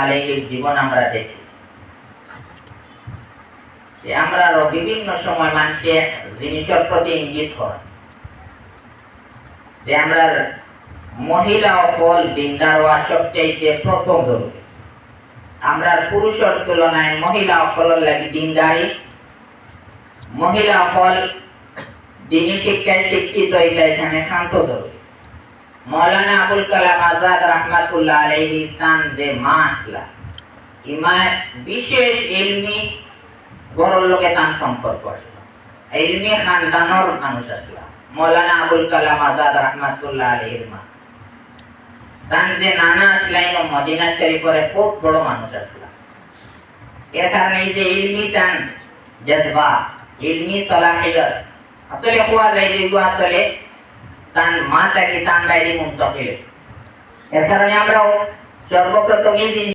আলাইহির জীবন আমরা দেখি। আমরা বিভিন্ন সময় মানুষের জিনিসের প্রতি ইঙ্গিত হয় যে আমরা মহিলা ও ফল দিনদার হওয়া সবচাইতে প্রথম জরুরি। আমরা পুরুষের তুলনায় মহিলা ও ফলের লাগি দিনদারি, মহিলা ফল দিনী শিক্ষায় শিক্ষিত, এটা এখানে শান্ত জরুরি। মৌলানা আবুল কালাম আজাদ রহমাতুল্লাহ আলাইহি তান যে মা আসলা ইমার বিশেষ ইলমি গরল লোকে তান সম্পর্ক আসলো, ইলমি খানদানোর মানুষ আসলা মৌলানা আবুল কালাম আজাদ রহমাতুল্লাহ আলাইহির মা। তান যে নানা আসলাইন মদিনা শরীফের খুব বড় মানুষ আসলা। এর কারণে এই যে ইলমি তান জজবা, ইলমি সলাহিয়ত আসলে হওয়া যায় যেগুলো আসলে তান মা তাকে তান ডাইরি মুন্তকিল। এর কারণে আমরাও সর্বপ্রথম এই জিনিস